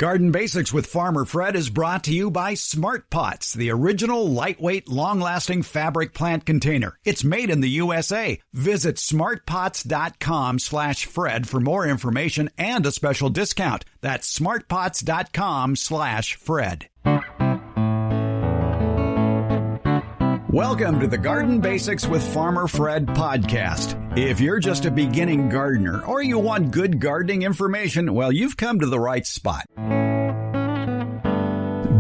Garden Basics with Farmer Fred is brought to you by Smart Pots, the original lightweight, long-lasting fabric plant container. It's made in the USA. Visit smartpots.com/Fred for more information and a special discount. That's smartpots.com/Fred. Welcome to the Garden Basics with Farmer Fred podcast. If you're just a beginning gardener or you want good gardening information, well, you've come to the right spot.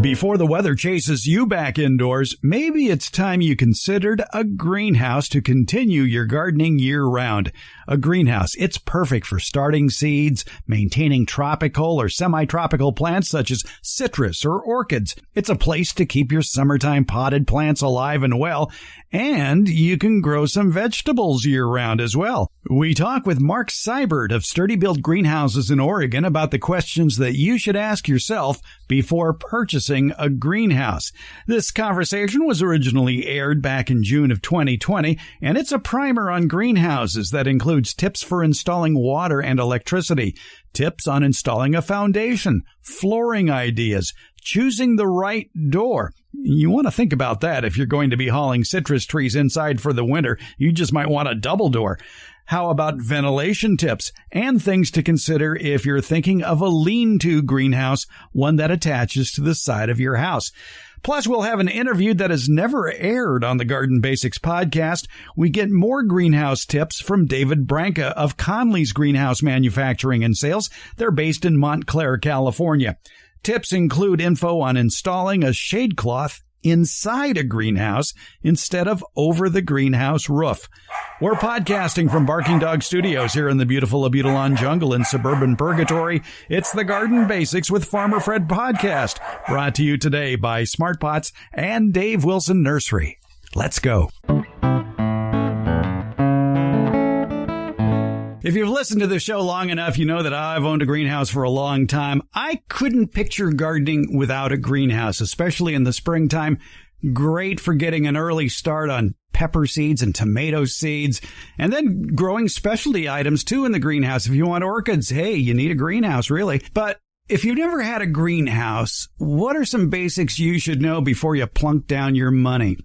Before the weather chases you back indoors, maybe it's time you considered a greenhouse to continue your gardening year-round. A greenhouse, it's perfect for starting seeds, maintaining tropical or semi-tropical plants such as citrus or orchids. It's a place to keep your summertime potted plants alive and well, and you can grow some vegetables year-round as well. We talk with Mark Seibert of Sturdi-Built greenhouses in Oregon about the questions that you should ask yourself before purchasing a greenhouse. This conversation was originally aired back in June of 2020, and it's a primer on greenhouses that includes tips for installing water and electricity, tips on installing a foundation, flooring ideas, choosing the right door. You want to think about that if you're going to be hauling citrus trees inside for the winter. You just might want a double door. How about ventilation tips and things to consider if you're thinking of a lean-to greenhouse, one that attaches to the side of your house? Plus, we'll have an interview that has never aired on the Garden Basics podcast. We get more greenhouse tips from David Branca of Conley's Greenhouse Manufacturing and Sales. They're based in Montclair, California. Tips include info on installing a shade cloth inside a greenhouse instead of over the greenhouse roof. We're podcasting from Barking Dog Studios here in the beautiful Abutilon jungle in suburban Purgatory. It's the Garden Basics with Farmer Fred podcast, brought to you today by Smart Pots and Dave Wilson Nursery. Let's go. If you've listened to the show long enough, you know that I've owned a greenhouse for a long time. I couldn't picture gardening without a greenhouse, especially in the springtime. Great for getting an early start on pepper seeds and tomato seeds, and then growing specialty items too in the greenhouse. If you want orchids, hey, you need a greenhouse, really. But if you've never had a greenhouse, what are some basics you should know before you plunk down your money?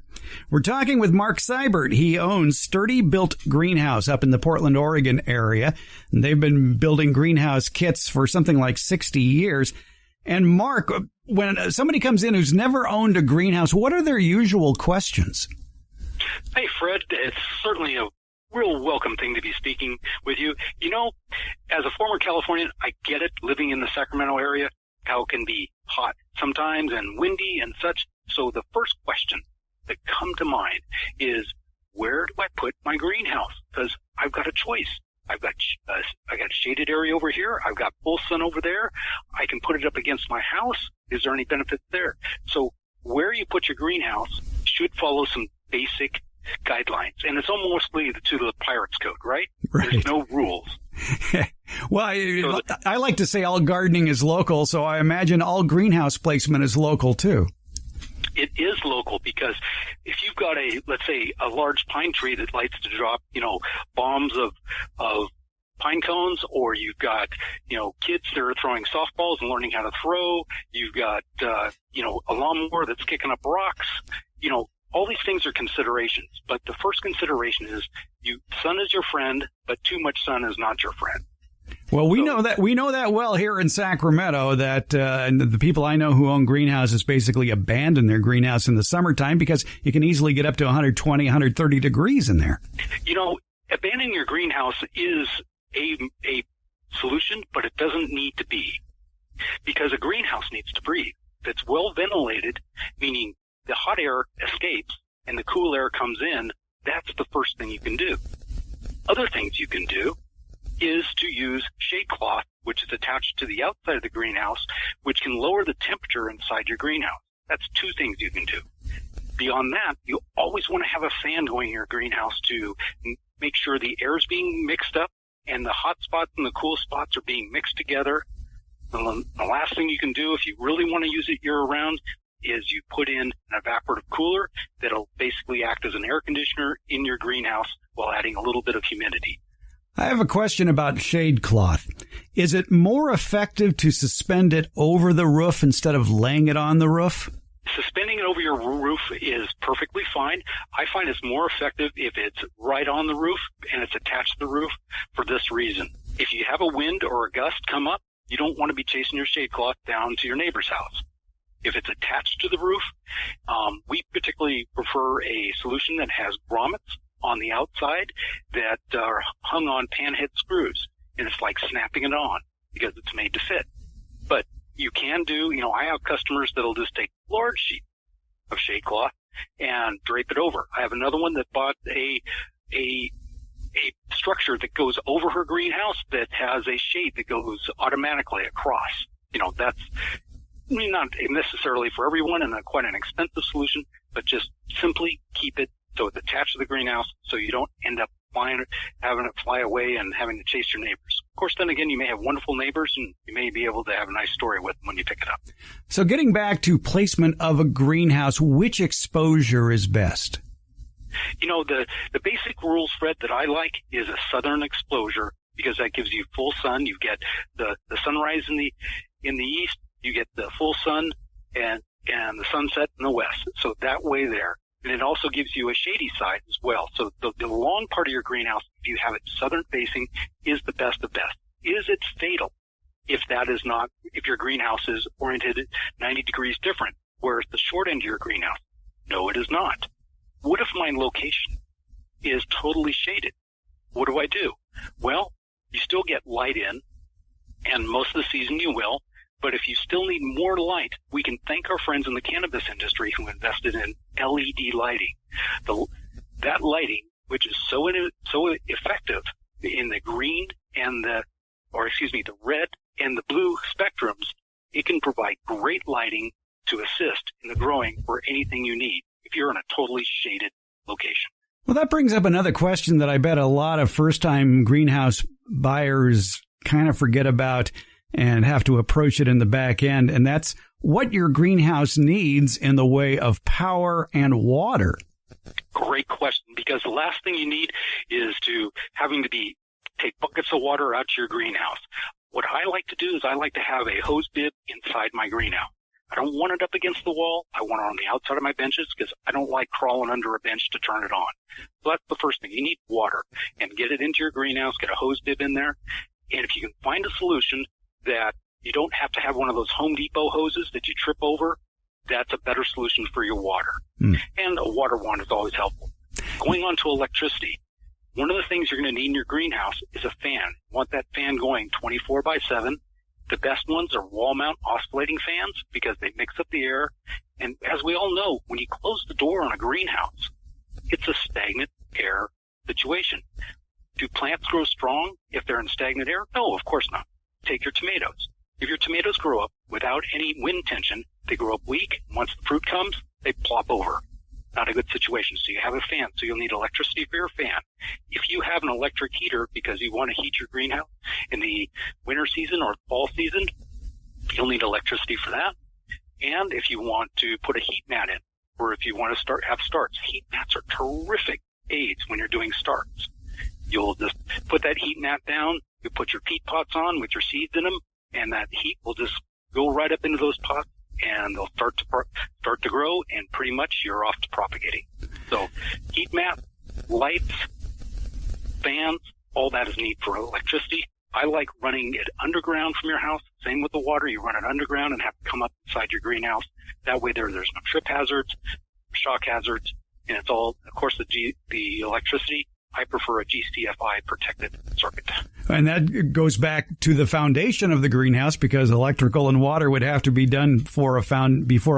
We're talking with Mark Seibert. He owns Sturdi-Built Greenhouse up in the Portland, Oregon area. And they've been building greenhouse kits for something like 60 years. And Mark, when somebody comes in who's never owned a greenhouse, what are their usual questions? Hey, Fred, it's certainly a real welcome thing to be speaking with you. You know, as a former Californian, I get it, living in the Sacramento area, how it can be hot sometimes and windy and such. So the first question that come to mind is, where do I put my greenhouse? Because I've got a choice. I got a shaded area over here. I've got full sun over there. I can put it up against my house. Is there any benefit there? So where you put your greenhouse should follow some basic guidelines. And it's almost to the Pirates Code, right? There's no rules. Well, I like to say all gardening is local, so I imagine all greenhouse placement is local too. It is local because if you've got let's say, a large pine tree that likes to drop, bombs of pine cones, or you've got, kids that are throwing softballs and learning how to throw, you've got, a lawnmower that's kicking up rocks, all these things are considerations. But the first consideration is sun is your friend, but too much sun is not your friend. Well, we know that well here in Sacramento, that and the people I know who own greenhouses basically abandon their greenhouse in the summertime because you can easily get up to 120, 130 degrees in there. Abandoning your greenhouse is a solution, but it doesn't need to be, because a greenhouse needs to breathe. If it's well ventilated, meaning the hot air escapes and the cool air comes in, that's the first thing you can do. Other things you can do is to use shade cloth, which is attached to the outside of the greenhouse, which can lower the temperature inside your greenhouse. That's two things you can do. Beyond that, you always want to have a fan going in your greenhouse to make sure the air is being mixed up and the hot spots and the cool spots are being mixed together. The last thing you can do if you really want to use it year-round is you put in an evaporative cooler that'll basically act as an air conditioner in your greenhouse while adding a little bit of humidity. I have a question about shade cloth. Is it more effective to suspend it over the roof instead of laying it on the roof? Suspending it over your roof is perfectly fine. I find it's more effective if it's right on the roof and it's attached to the roof for this reason. If you have a wind or a gust come up, you don't want to be chasing your shade cloth down to your neighbor's house. If it's attached to the roof, we particularly prefer a solution that has grommets on the outside that are hung on panhead screws. And it's like snapping it on because it's made to fit. But you can do, I have customers that'll just take a large sheet of shade cloth and drape it over. I have another one that bought a structure that goes over her greenhouse that has a shade that goes automatically across. That's not necessarily for everyone and quite an expensive solution, but just simply keep it so it's attached to the greenhouse so you don't end up having it fly away and having to chase your neighbors. Of course, then again, you may have wonderful neighbors and you may be able to have a nice story with them when you pick it up. So getting back to placement of a greenhouse, which exposure is best? The basic rules, Fred, that I like is a southern exposure because that gives you full sun. You get the sunrise in the east, you get the full sun and the sunset in the west. So that way there. And it also gives you a shady side as well. So the long part of your greenhouse, if you have it southern facing, is the best of best. Is it fatal if your greenhouse is oriented 90 degrees different, whereas the short end of your greenhouse? No, it is not. What if my location is totally shaded? What do I do? Well, you still get light in, and most of the season you will. But if you still need more light, we can thank our friends in the cannabis industry who invested in LED lighting. That lighting, which is so effective in the green and the red and the blue spectrums, it can provide great lighting to assist in the growing for anything you need if you're in a totally shaded location. Well, that brings up another question that I bet a lot of first-time greenhouse buyers kind of forget about and have to approach it in the back end, and that's what your greenhouse needs in the way of power and water. Great question, because the last thing you need is take buckets of water out to your greenhouse. What I like to do is I like to have a hose bib inside my greenhouse. I don't want it up against the wall. I want it on the outside of my benches because I don't like crawling under a bench to turn it on. So that's the first thing. You need water, and get it into your greenhouse, get a hose bib in there, and if you can find a solution that you don't have to have one of those Home Depot hoses that you trip over, that's a better solution for your water. And a water wand is always helpful. Going on to electricity, one of the things you're going to need in your greenhouse is a fan. You want that fan going 24/7. The best ones are wall mount oscillating fans because they mix up the air. And as we all know, when you close the door on a greenhouse, it's a stagnant air situation. Do plants grow strong if they're in stagnant air? No, of course not. Take your tomatoes. If your tomatoes grow up without any wind tension, they grow up weak. Once the fruit comes, they plop over. Not a good situation. So you have a fan, so you'll need electricity for your fan. If you have an electric heater because you want to heat your greenhouse in the winter season or fall season, you'll need electricity for that. And if you want to put a heat mat in, or if you want to have starts, heat mats are terrific aids when you're doing starts. You'll just put that heat mat down, you put your peat pots on with your seeds in them, and that heat will just go right up into those pots, and they'll start to grow, and pretty much you're off to propagating. So heat mat, lights, fans, all that is needed for electricity. I like running it underground from your house. Same with the water. You run it underground and have to come up inside your greenhouse. That way there's no trip hazards, shock hazards, and it's all, of course, the electricity. I prefer a GCFI protected circuit. And that goes back to the foundation of the greenhouse, because electrical and water would have to be done before a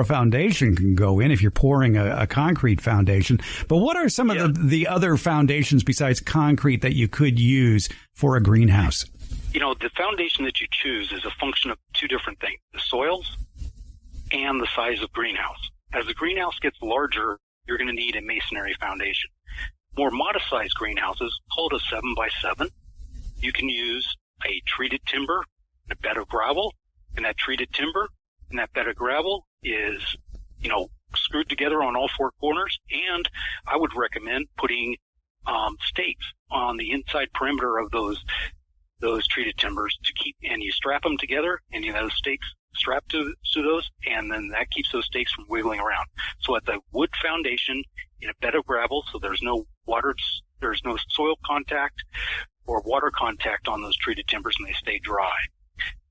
foundation can go in if you're pouring a concrete foundation. But what are some of the other foundations besides concrete that you could use for a greenhouse? The foundation that you choose is a function of two different things, the soils and the size of greenhouse. As the greenhouse gets larger, you're going to need a masonry foundation. More modest-sized greenhouses, called a 7x7, you can use a treated timber, a bed of gravel, and that treated timber and that bed of gravel is, screwed together on all four corners. And I would recommend putting stakes on the inside perimeter of those treated timbers to keep, and you strap them together, and you have those stakes strapped to those, and then that keeps those stakes from wiggling around. So at the wood foundation in a bed of gravel, so there's no water, there's no soil contact or water contact on those treated timbers, and they stay dry.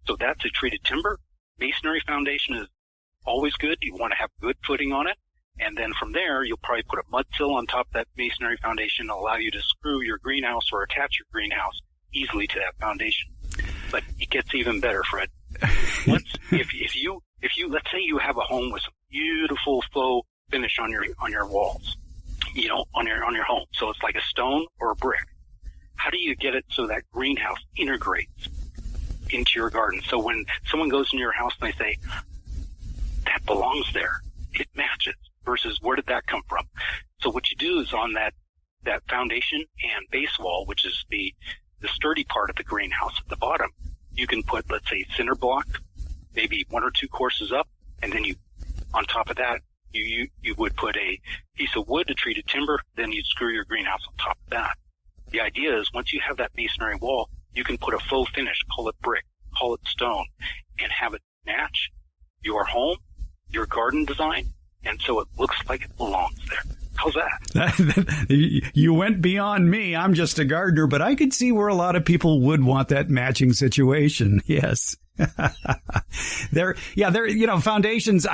So that's a treated timber. Masonry foundation is always good. You want to have good footing on it. And then from there, you'll probably put a mud sill on top of that masonry foundation to allow you to screw your greenhouse or attach your greenhouse easily to that foundation. But it gets even better, Fred. If you let's say you have a home with some beautiful faux finish on your walls, on your home. So it's like a stone or a brick. How do you get it so that greenhouse integrates into your garden? So when someone goes into your house and they say, that belongs there, it matches, versus where did that come from? So what you do is on that foundation and base wall, which is the sturdy part of the greenhouse at the bottom, you can put, let's say, cinder block, maybe 1 or 2 courses up, and then on top of that, you would put a piece of wood, a treated timber, then you'd screw your greenhouse on top of that. The idea is once you have that masonry wall, you can put a faux finish, call it brick, call it stone, and have it match your home, your garden design, and so it looks like it belongs there. How's that? You went beyond me. I'm just a gardener, but I could see where a lot of people would want that matching situation. Yes. Foundations,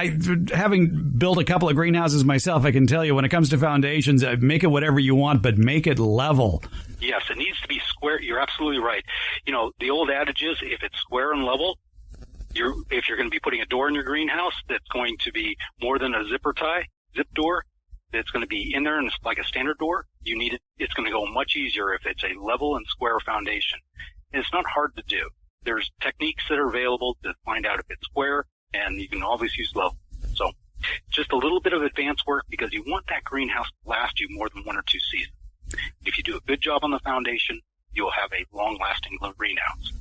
having built a couple of greenhouses myself, I can tell you when it comes to foundations, make it whatever you want, but make it level. Yes, it needs to be square. You're absolutely right. The old adage is if it's square and level, if you're going to be putting a door in your greenhouse that's going to be more than a zip door, that's going to be in there and it's like a standard door, it's going to go much easier if it's a level and square foundation. And it's not hard to do. There's techniques that are available to find out if it's square, and you can always use level. So just a little bit of advanced work, because you want that greenhouse to last you more than 1 or 2 seasons. If you do a good job on the foundation, you'll have a long-lasting greenhouse.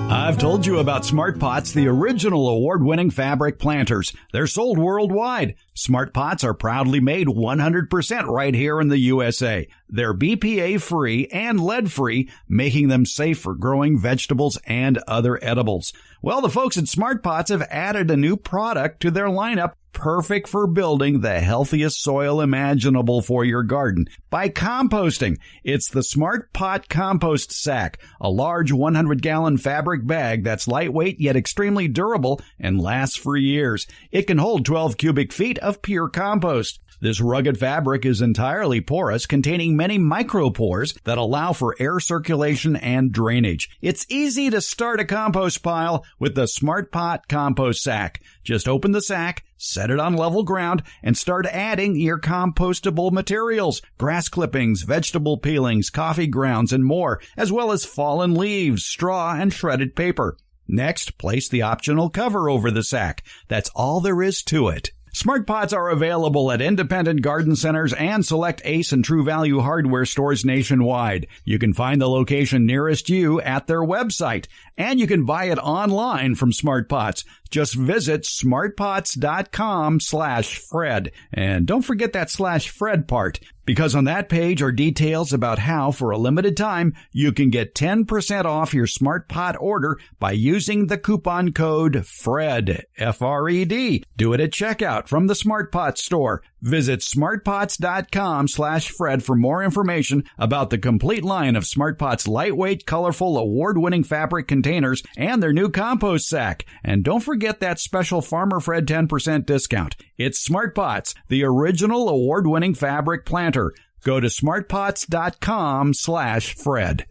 I've told you about Smart Pots, the original award-winning fabric planters. They're sold worldwide. Smart Pots are proudly made 100% right here in the USA. They're BPA-free and lead-free, making them safe for growing vegetables and other edibles. Well, the folks at Smart Pots have added a new product to their lineup, perfect for building the healthiest soil imaginable for your garden by composting. It's the Smart Pot Compost Sack, a large 100-gallon fabric bag that's lightweight yet extremely durable and lasts for years. It can hold 12 cubic feet of pure compost. This rugged fabric is entirely porous, containing many micropores that allow for air circulation and drainage. It's easy to start a compost pile with the Smart Pot Compost Sack. Just open the sack, set it on level ground, and start adding your compostable materials, grass clippings, vegetable peelings, coffee grounds, and more, as well as fallen leaves, straw, and shredded paper. Next, place the optional cover over the sack. That's all there is to it. Smart Pots are available at independent garden centers and select Ace and True Value hardware stores nationwide. You can find the location nearest you at their website, and you can buy it online from Smart Pots. Just visit smartpots.com/Fred. And don't forget that /Fred part, because on that page are details about how, for a limited time, you can get 10% off your Smart Pot order by using the coupon code FRED, F-R-E-D. Do it at checkout from the Smart Pot store. Visit smartpots.com/Fred for more information about the complete line of Smart Pot's lightweight, colorful, award-winning fabric containers and their new compost sack. And don't forget that special Farmer Fred 10% discount. It's Smart Pots, the original award-winning fabric planter. Go to smartpots.com/Fred.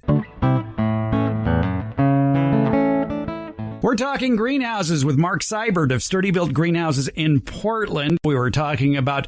We're talking greenhouses with Mark Seibert of Sturdi-Built greenhouses in Portland. We were talking about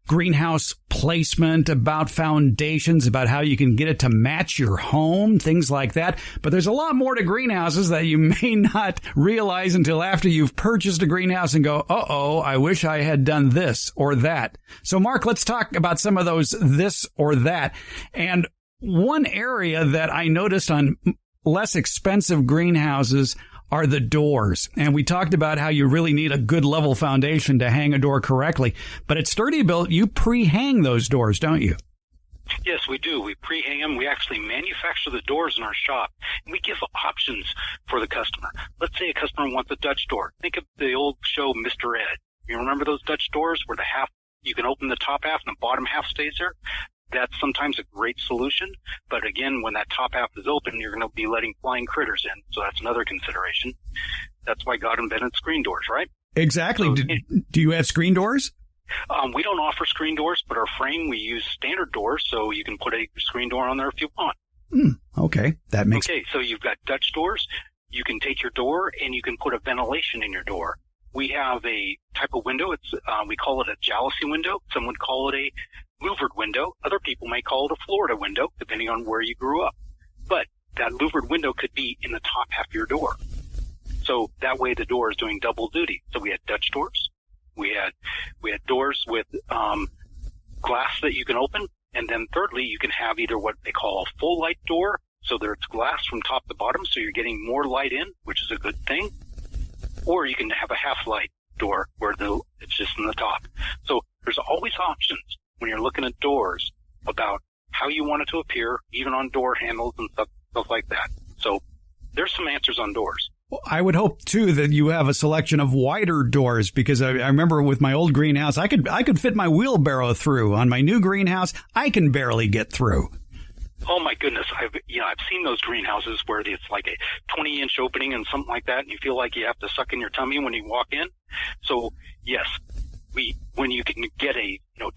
greenhouse placement, about foundations, about how you can get it to match your home, things like that. But there's a lot more to greenhouses that you may not realize until after you've purchased a greenhouse and go, uh-oh, I wish I had done this or that. So, Mark, let's talk about some of those this or that. And one area that I noticed on less expensive greenhouses are the doors. And we talked about how you really need a good level foundation to hang a door correctly. But at Sturdi-Built, you pre-hang those doors, don't you? Yes, we do. We pre-hang them. We actually manufacture the doors in our shop, and we give options for the customer. Let's say a customer wants a Dutch door. Think of the old show Mr. Ed. You remember those Dutch doors where you can open the top half and the bottom half stays there? That's sometimes a great solution. But again, when that top half is open, you're going to be letting flying critters in. So that's another consideration. That's why God invented screen doors, right? Exactly. So, do you have screen doors? We don't offer screen doors, but our frame, we use standard doors, so you can put a screen door on there if you want. Okay. That makes Okay, so you've got Dutch doors. You can take your door and you can put a ventilation in your door. We have a type of window. We call it a jalousie window. Some would call it a louvered window. Other people may call it a Florida window, depending on where you grew up. But that louvered window could be in the top half of your door. So that way the door is doing double duty. So we had Dutch doors. We had doors with glass that you can open. And then thirdly, you can have either what they call a full light door. So there's glass from top to bottom. So you're getting more light in, which is a good thing. Or you can have a half light door where it's just in the top. So there's always options when you're looking at doors about how you want it to appear, even on door handles and stuff like that. So there's some answers on doors. Well, I would hope too that you have a selection of wider doors, because I remember with my old greenhouse, I could fit my wheelbarrow through. On my new greenhouse, I can barely get through. Oh my goodness. I've seen those greenhouses where it's like a 20-inch opening and something like that, and you feel like you have to suck in your tummy when you walk in. So yes, when you can get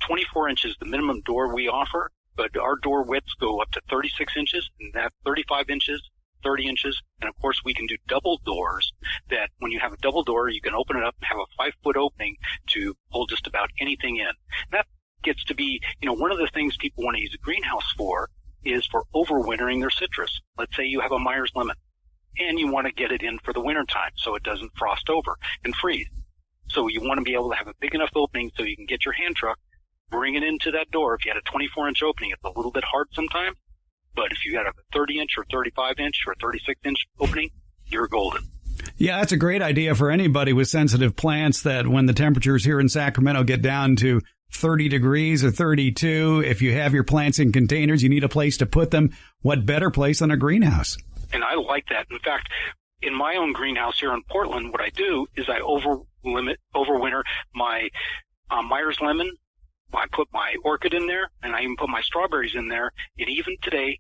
24 inches, the minimum door we offer, but our door widths go up to 36 inches, and that's 35 inches, 30 inches. And of course we can do double doors that when you have a double door, you can open it up and have a 5-foot opening to hold just about anything in. And that gets to be, one of the things people want to use a greenhouse for is for overwintering their citrus. Let's say you have a Myers lemon and you want to get it in for the winter time so it doesn't frost over and freeze. So you want to be able to have a big enough opening so you can get your hand truck, bring it into that door. If you had a 24-inch opening, it's a little bit hard sometimes. But if you got a 30-inch or 35-inch or 36-inch opening, you're golden. Yeah, that's a great idea for anybody with sensitive plants, that when the temperatures here in Sacramento get down to 30 degrees or 32, if you have your plants in containers, you need a place to put them. What better place than a greenhouse? And I like that. In fact, in my own greenhouse here in Portland, what I do is I overwinter my Myers lemon. I put my orchid in there, and I even put my strawberries in there. And even today,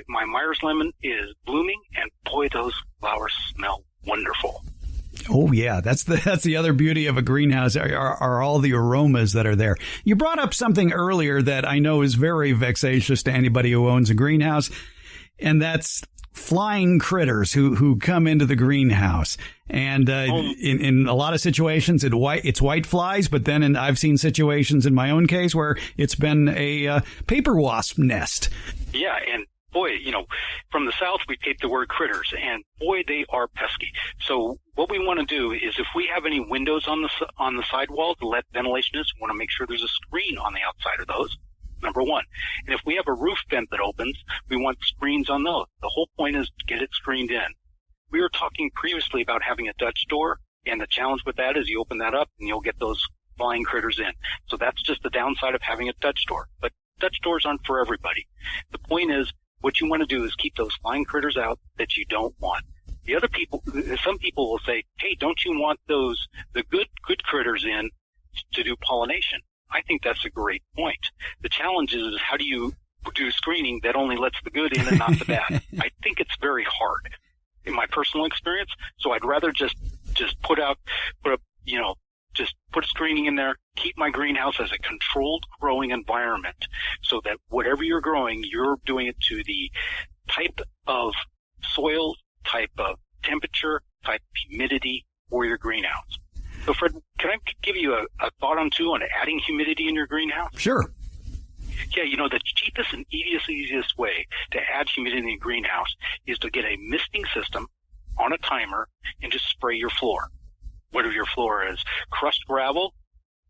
my Myers lemon is blooming, and boy, those flowers smell wonderful. Oh, yeah. That's the other beauty of a greenhouse are all the aromas that are there. You brought up something earlier that I know is very vexatious to anybody who owns a greenhouse, and that's flying critters who come into the greenhouse. And in a lot of situations, it's white flies, but then I've seen situations in my own case where it's been a paper wasp nest. Yeah, and boy, from the south, we take the word critters, and boy, they are pesky. So what we want to do is if we have any windows on the sidewall to let ventilation in, we want to make sure there's a screen on the outside of those, number one. And if we have a roof vent that opens, we want screens on those. The whole point is to get it screened in. We were talking previously about having a Dutch door, and the challenge with that is you open that up and you'll get those flying critters in. So that's just the downside of having a Dutch door. But Dutch doors aren't for everybody. The point is, what you want to do is keep those flying critters out that you don't want. Some people will say, hey, don't you want the good critters in to do pollination? I think that's a great point. The challenge is how do you do screening that only lets the good in and not the bad? I think it's very hard in my personal experience. So I'd rather just put screening in there, keep my greenhouse as a controlled growing environment so that whatever you're growing, you're doing it to the type of soil, type of temperature, type of humidity for your greenhouse. So Fred, can I give you a thought on adding humidity in your greenhouse? Sure. Yeah, the cheapest and easiest way to add humidity in your greenhouse is to get a misting system on a timer and just spray your floor. Whether your floor is crushed gravel,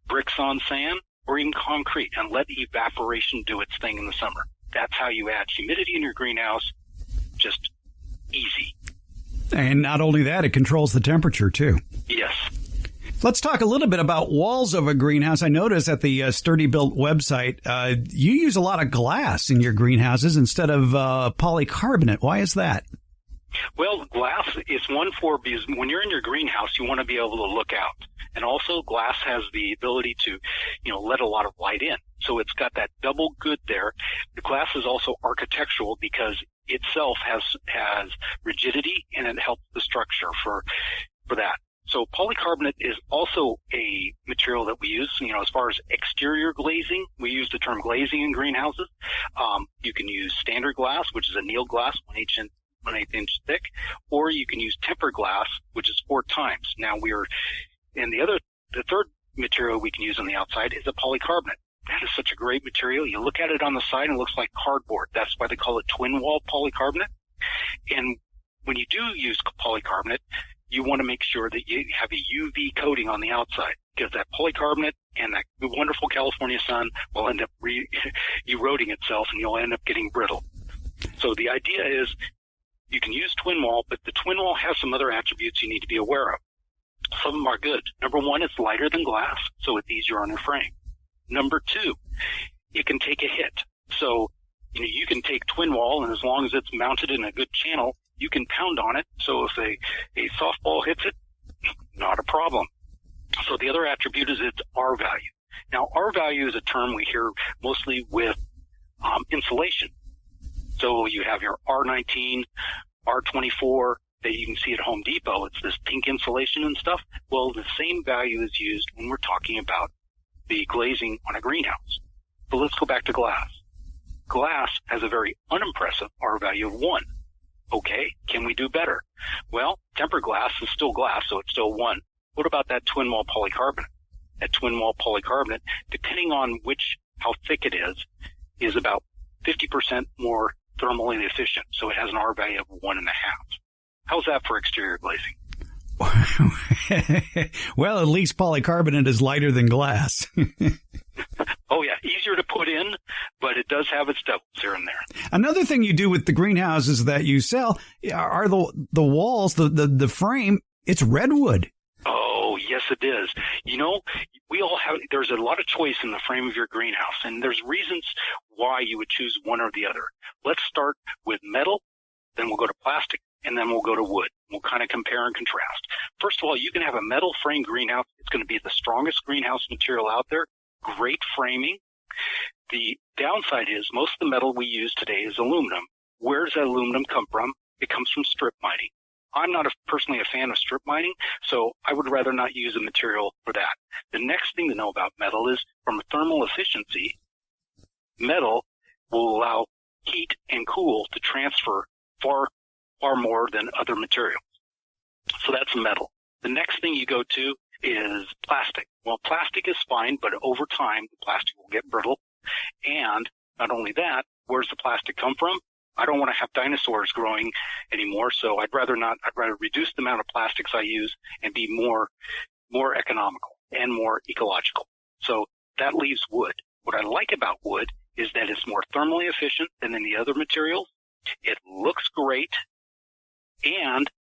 bricks on sand, or even concrete, and let evaporation do its thing in the summer. That's how you add humidity in your greenhouse. Just easy. And not only that, it controls the temperature, too. Yes. Let's talk a little bit about walls of a greenhouse. I noticed at the Sturdi-Built website, you use a lot of glass in your greenhouses instead of polycarbonate. Why is that? Well, glass is because when you're in your greenhouse, you want to be able to look out. And also glass has the ability to, let a lot of light in. So it's got that double good there. The glass is also architectural because itself has rigidity, and it helps the structure for that. So polycarbonate is also a material that we use, as far as exterior glazing. We use the term glazing in greenhouses. You can use standard glass, which is annealed glass, 1/8 inch thick, or you can use tempered glass, which is 4 times. Now the third material we can use on the outside is a polycarbonate. That is such a great material. You look at it on the side and it looks like cardboard. That's why they call it twin wall polycarbonate. And when you do use polycarbonate, you want to make sure that you have a UV coating on the outside, because that polycarbonate and that wonderful California sun will end up eroding itself, and you'll end up getting brittle. So the idea is you can use twin wall, but the twin wall has some other attributes you need to be aware of. Some of them are good. Number one, it's lighter than glass, so it's easier on your frame. Number two, it can take a hit. So, you can take twin wall, and as long as it's mounted in a good channel, you can pound on it. So if a softball hits it, not a problem. So the other attribute is its R value. Now, R value is a term we hear mostly with insulation. So you have your R19, R24 that you can see at Home Depot. It's this pink insulation and stuff. Well, the same value is used when we're talking about the glazing on a greenhouse. But let's go back to glass. Glass has a very unimpressive R value of 1. Okay, can we do better? Well, tempered glass is still glass, so it's still 1. What about that twin wall polycarbonate? That twin wall polycarbonate, depending on how thick it is about 50% more thermally efficient. So it has an R value of 1.5. How's that for exterior glazing? Well, at least polycarbonate is lighter than glass. Oh, yeah. Easier to put in, but it does have its devils here and there. Another thing you do with the greenhouses that you sell are the walls, the frame. It's redwood. Oh, yes, it is. There's a lot of choice in the frame of your greenhouse, and there's reasons why you would choose one or the other. Let's start with metal, then we'll go to plastic, and then we'll go to wood. We'll kind of compare and contrast. First of all, you can have a metal frame greenhouse. It's going to be the strongest greenhouse material out there. Great framing. The downside is most of the metal we use today is aluminum. Where does that aluminum come from? It comes from strip mining. I'm not personally a fan of strip mining, so I would rather not use a material for that. The next thing to know about metal is, from a thermal efficiency, metal will allow heat and cool to transfer far more than other materials. So that's metal. The next thing you go to is plastic. Well, plastic is fine, but over time, the plastic will get brittle. And not only that, where's the plastic come from? I don't want to have dinosaurs growing anymore, so I'd rather not. I'd rather reduce the amount of plastics I use and be more economical and more ecological. So that leaves wood. What I like about wood is that it's more thermally efficient than any other materials. It looks great and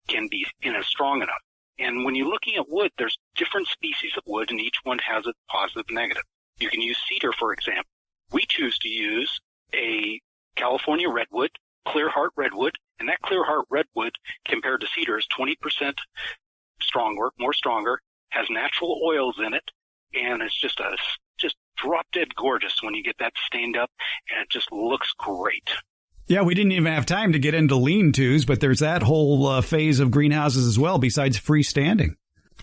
can be strong enough. And when you're looking at wood, there's different species of wood, and each one has a positive and negative. You can use cedar, for example. We choose to use a California redwood, clear heart redwood, and that clear heart redwood compared to cedar is 20% more stronger, has natural oils in it, and it's just drop dead gorgeous when you get that stained up, and it just looks great. Yeah, we didn't even have time to get into lean-tos, but there's that whole phase of greenhouses as well, besides freestanding.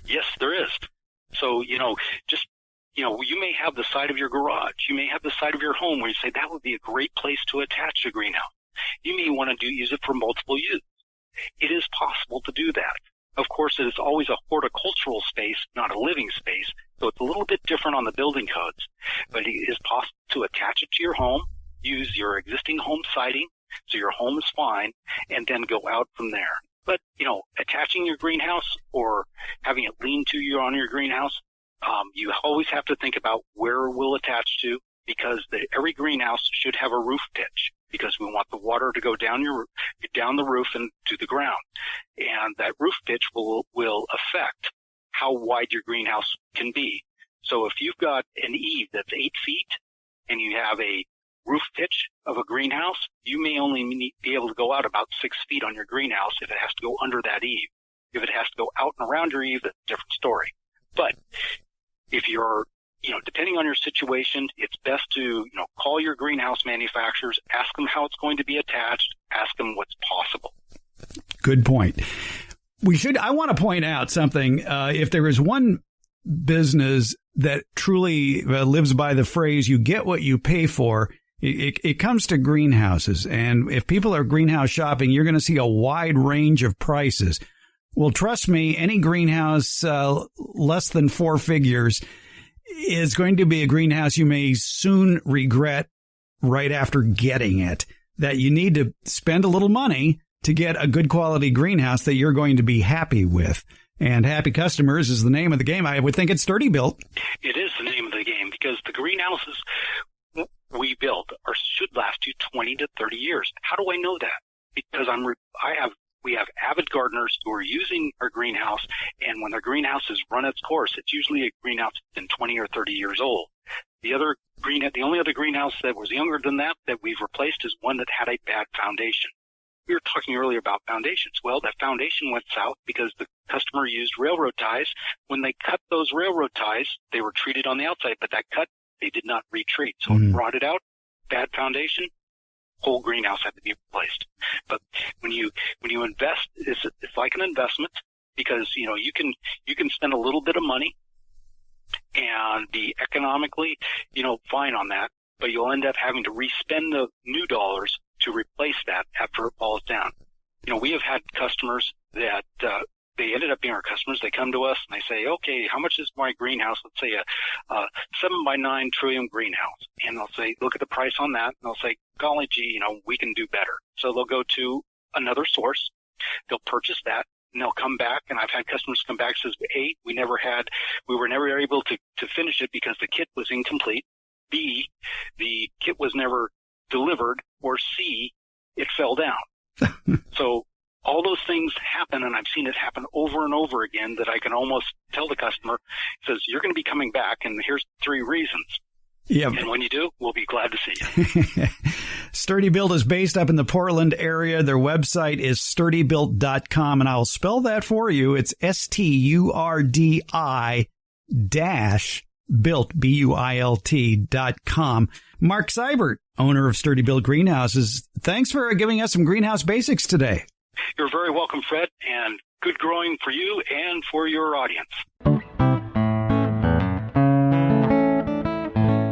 Yes, there is. So, you may have the side of your garage. You may have the side of your home where you say that would be a great place to attach a greenhouse. You may want to use it for multiple use. It is possible to do that. Of course, it is always a horticultural space, not a living space, so it's a little bit different on the building codes. But it is possible to attach it to your home, use your existing home siding, so your home is fine, and then go out from there. But, attaching your greenhouse or having it lean to you on your greenhouse, you always have to think about where it will attach to. because every greenhouse should have a roof pitch, because we want the water to go down the roof and to the ground. And that roof pitch will affect how wide your greenhouse can be. So if you've got an eave that's 8 feet and you have a roof pitch of a greenhouse, you may only be able to go out about 6 feet on your greenhouse if it has to go under that eave. If it has to go out and around your eave, that's a different story. But if you're, depending on your situation, it's best to, call your greenhouse manufacturers, ask them how it's going to be attached, ask them what's possible. Good point. I want to point out something. If there is one business that truly lives by the phrase, you get what you pay for, it comes to greenhouses. And if people are greenhouse shopping, you're going to see a wide range of prices. Well, trust me, any greenhouse less than 4 figures is going to be a greenhouse you may soon regret right after getting it, that you need to spend a little money to get a good quality greenhouse that you're going to be happy with. And happy customers is the name of the game. I would think it's Sturdi-Built. It is the name of the game, because the greenhouses we build should last you 20 to 30 years. How do I know that? Because we have avid gardeners who are using our greenhouse, and when their greenhouse has run its course, it's usually a greenhouse that's been 20 or 30 years old. The only other greenhouse that was younger than that we've replaced is one that had a bad foundation. We were talking earlier about foundations. Well, that foundation went south because the customer used railroad ties. When they cut those railroad ties, they were treated on the outside, but that cut, they did not retreat. So it rotted out, bad foundation, whole greenhouse had to be replaced. But when you invest, it's like an investment, because, you can spend a little bit of money and be economically, fine on that, but you'll end up having to re-spend the new dollars to replace that after it falls down. We have had customers that, they ended up being our customers. They come to us and they say, okay, how much is my greenhouse? Let's say a 7x9 trillium greenhouse. And they'll say, look at the price on that. And they'll say, golly gee, we can do better. So they'll go to another source. They'll purchase that, and they'll come back. And I've had customers come back and says, A, we were never able to finish it because the kit was incomplete. B, the kit was never delivered, or C, it fell down. So all those things happen, and I've seen it happen over and over again, that I can almost tell the customer, says, you're going to be coming back, and here's 3 reasons. Yeah. And when you do, we'll be glad to see you. Sturdi-Built is based up in the Portland area. Their website is sturdibuilt.com, and I'll spell that for you. It's STURDI Built, BUILT.com. Mark Seibert, owner of Sturdi-Built Greenhouses, thanks for giving us some greenhouse basics today. You're very welcome, Fred, and good growing for you and for your audience.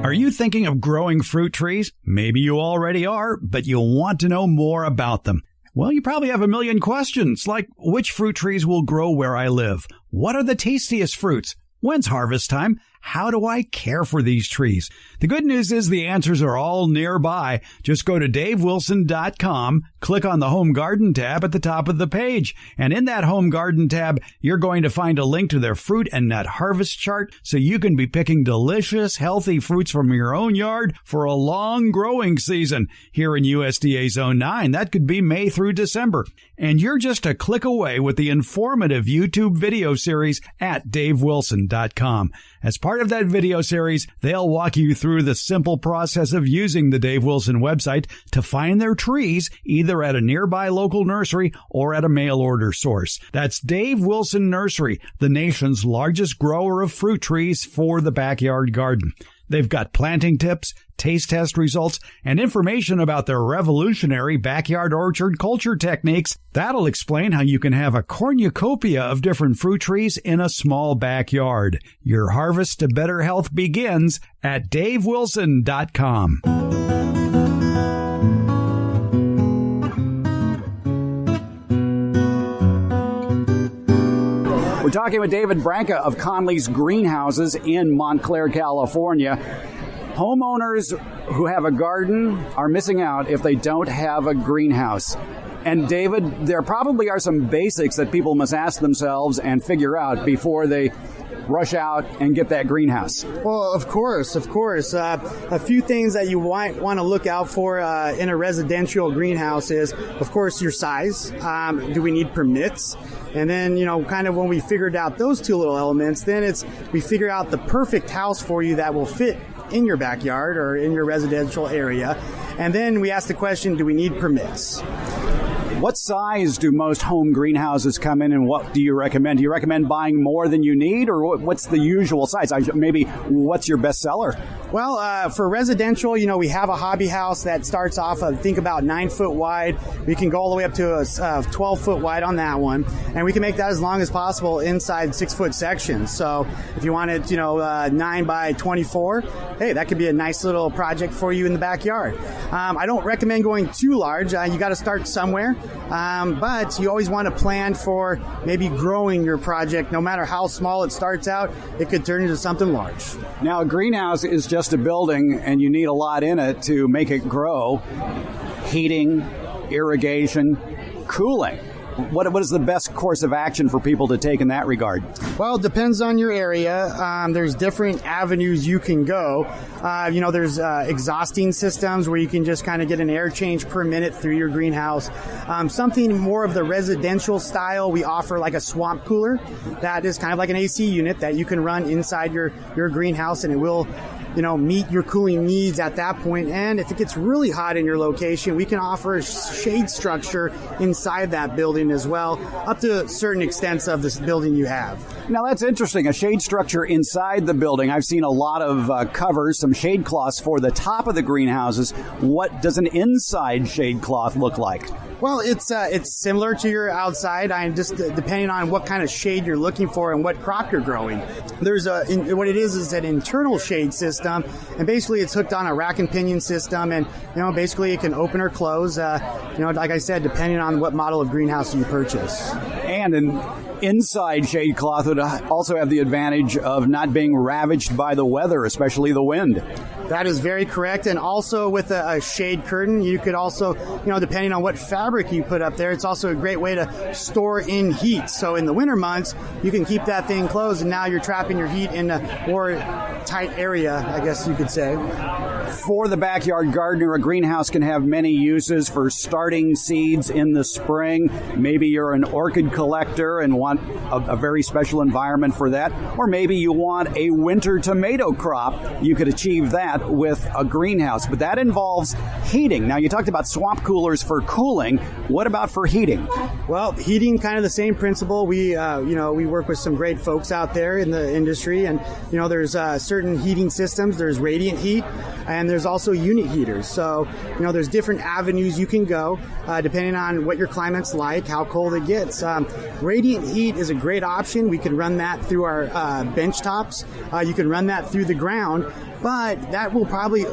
Are you thinking of growing fruit trees? Maybe you already are, but you'll want to know more about them. Well, you probably have a million questions, like which fruit trees will grow where I live? What are the tastiest fruits? When's harvest time? How do I care for these trees? The good news is the answers are all nearby. Just go to davewilson.com, click on the Home Garden tab at the top of the page. And in that Home Garden tab, you're going to find a link to their fruit and nut harvest chart so you can be picking delicious, healthy fruits from your own yard for a long growing season. Here in USDA Zone 9, that could be May through December. And you're just a click away with the informative YouTube video series at davewilson.com. As part of that video series, they'll walk you through the simple process of using the Dave Wilson website to find their trees either at a nearby local nursery or at a mail order source. That's Dave Wilson Nursery, the nation's largest grower of fruit trees for the backyard garden. They've got planting tips, taste test results, and information about their revolutionary backyard orchard culture techniques. That'll explain how you can have a cornucopia of different fruit trees in a small backyard. Your harvest to better health begins at davewilson.com. We're talking with David Branca of Conley's Greenhouses in Montclair, California. Homeowners who have a garden are missing out if they don't have a greenhouse. And David, there probably are some basics that people must ask themselves and figure out before they rush out and get that greenhouse? Well, of course. A few things that you might want to look out for in a residential greenhouse is, of course, your size. Do we need permits? And then, kind of when we figured out those two little elements, then we figure out the perfect house for you that will fit in your backyard or in your residential area. And then we ask the question, do we need permits? What size do most home greenhouses come in, and what do you recommend? Do you recommend buying more than you need, or what's the usual size? Maybe what's your best seller? Well, for residential, we have a hobby house that starts off, think about 9 foot wide. We can go all the way up to a 12 foot wide on that one. And we can make that as long as possible inside 6 foot sections. So if you wanted, 9 by 24, hey, that could be a nice little project for you in the backyard. I don't recommend going too large. You got to start somewhere. But you always want to plan for maybe growing your project. No matter how small it starts out, it could turn into something large. Now, a greenhouse is just a building, and you need a lot in it to make it grow. Heating, irrigation, cooling. What is the best course of action for people to take in that regard? Well, it depends on your area. There's different avenues you can go. There's exhausting systems where you can just kind of get an air change per minute through your greenhouse. Something more of the residential style, we offer like a swamp cooler. That is kind of like an AC unit that you can run inside your greenhouse, and it will meet your cooling needs at that point. And if it gets really hot in your location, we can offer a shade structure inside that building as well, up to certain extents of this building you have. Now, that's interesting, a shade structure inside the building. I've seen a lot of covers, some shade cloths for the top of the greenhouses. What does an inside shade cloth look like? Well, it's similar to your outside. Just depending on what kind of shade you're looking for and what crop you're growing. What it is an internal shade system, and basically it's hooked on a rack and pinion system, and basically it can open or close. Like I said, depending on what model of greenhouse you purchase. And an inside shade cloth would also have the advantage of not being ravaged by the weather, especially the wind. That is very correct. And also with a shade curtain, you could also, depending on what fabric you put up there, it's also a great way to store in heat. So in the winter months, you can keep that thing closed, and now you're trapping your heat in a more tight area, I guess you could say. For the backyard gardener, a greenhouse can have many uses for starting seeds in the spring. Maybe you're an orchid collector and want a very special environment for that. Or maybe you want a winter tomato crop. You could achieve that with a greenhouse, but that involves heating. Now, you talked about swamp coolers for cooling. What about for heating? Well, heating, kind of the same principle. We work with some great folks out there in the industry, and there's certain heating systems. There's radiant heat, and there's also unit heaters. So there's different avenues you can go depending on what your climate's like, how cold it gets. Radiant heat is a great option. We can run that through our bench tops. You can run that through the ground, but that will probably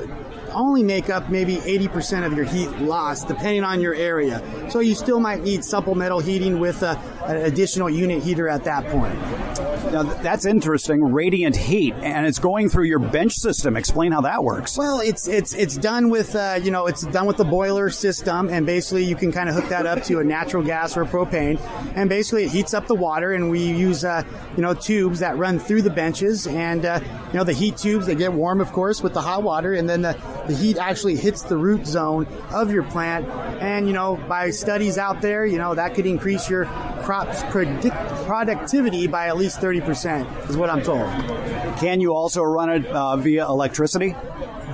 only make up maybe 80% of your heat loss, depending on your area. So you still might need supplemental heating with an additional unit heater at that point. Now, that's interesting, radiant heat, and it's going through your bench system. Explain how that works. Well, it's done with it's done with the boiler system, and basically you can kind of hook that up to a natural gas or propane, and basically it heats up the water, and we use tubes that run through the benches, and the heat tubes, they get warm, of course, with the hot water, and then the heat actually hits the root zone of your plant, and by studies out there, that could increase your crop's productivity by at least 30%, is what I'm told. Can you also run it via electricity?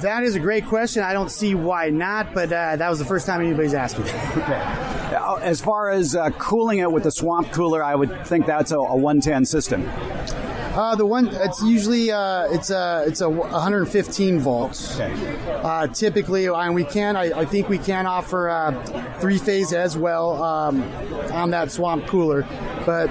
That is a great question. I don't see why not, but that was the first time anybody's asked me. Okay. As far as cooling it with the swamp cooler, I would think that's a 110 system. The one, it's usually it's a 115 volts. Okay. Typically, and I think we can offer 3-phase as well on that swamp cooler, but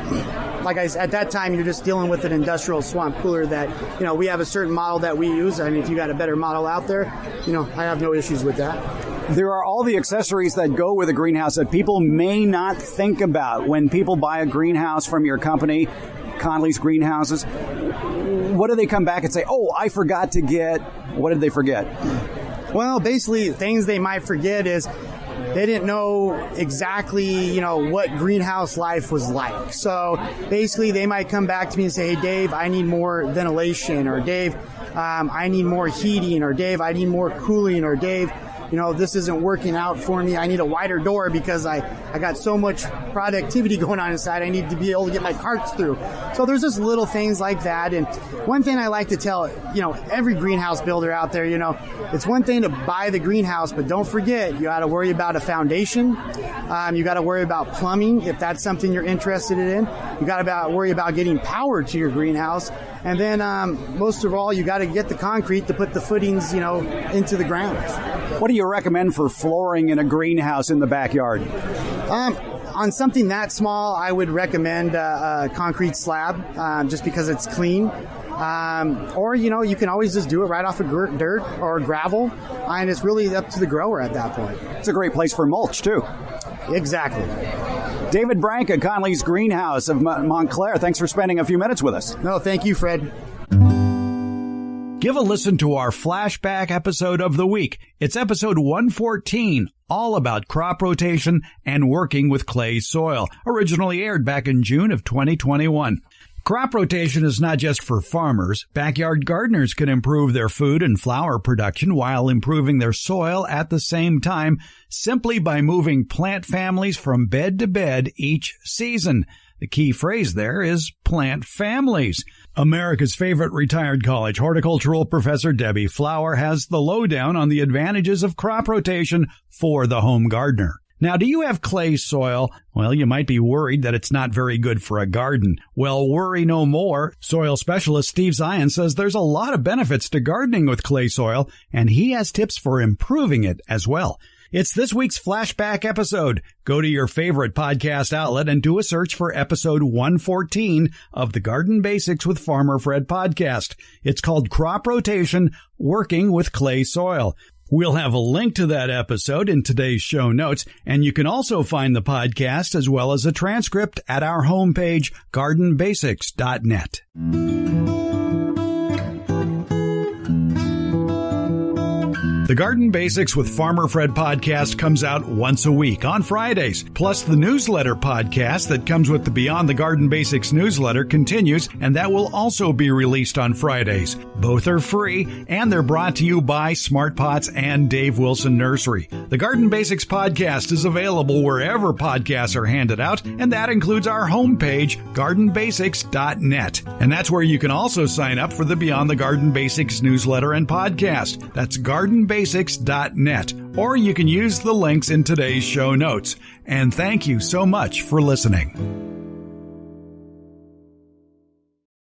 like I said, at that time you're just dealing with an industrial swamp cooler that we have a certain model that we use, and if you got a better model out there, I have no issues with that. There are all the accessories that go with a greenhouse that people may not think about when people buy a greenhouse from your company. Conley's Greenhouses, what do they come back and say, oh, I forgot to get, what did they forget? Well, basically, things they might forget is they didn't know exactly, what greenhouse life was like. So basically they might come back to me and say, hey, Dave, I need more ventilation, or Dave, I need more heating, or Dave, I need more cooling, or Dave, this isn't working out for me. I need a wider door because I got so much productivity going on inside. I need to be able to get my carts through. So there's just little things like that. And one thing I like to tell, every greenhouse builder out there, it's one thing to buy the greenhouse, but don't forget, you got to worry about a foundation. You got to worry about plumbing if that's something you're interested in. You got to worry about getting power to your greenhouse. And then most of all, you got to get the concrete to put the footings, into the ground. What do you recommend for flooring in a greenhouse in the backyard? On something that small, I would recommend a concrete slab, just because it's clean. Or, you can always just do it right off of dirt or gravel, and it's really up to the grower at that point. It's a great place for mulch, too. Exactly. David Branca, Conley's Greenhouse of Montclair, thanks for spending a few minutes with us. No, thank you, Fred. Give a listen to our flashback episode of the week. It's episode 114, all about crop rotation and working with clay soil, originally aired back in June of 2021. Crop rotation is not just for farmers. Backyard gardeners can improve their food and flower production while improving their soil at the same time, simply by moving plant families from bed to bed each season. The key phrase there is plant families. America's favorite retired college horticultural professor Debbie Flower has the lowdown on the advantages of crop rotation for the home gardener. Now, do you have clay soil? Well, you might be worried that it's not very good for a garden. Well, worry no more. Soil specialist Steve Zion says there's a lot of benefits to gardening with clay soil, and he has tips for improving it as well. It's this week's flashback episode. Go to your favorite podcast outlet and do a search for episode 114 of the Garden Basics with Farmer Fred podcast. It's called Crop Rotation, Working with Clay Soil. We'll have a link to that episode in today's show notes, and you can also find the podcast as well as a transcript at our homepage, gardenbasics.net. The Garden Basics with Farmer Fred podcast comes out once a week on Fridays. Plus, the newsletter podcast that comes with the Beyond the Garden Basics newsletter continues, and that will also be released on Fridays. Both are free, and they're brought to you by Smart Pots and Dave Wilson Nursery. The Garden Basics podcast is available wherever podcasts are handed out, and that includes our homepage, gardenbasics.net. And that's where you can also sign up for the Beyond the Garden Basics newsletter and podcast. That's gardenbasics.net, or you can use the links in today's show notes. And thank you so much for listening.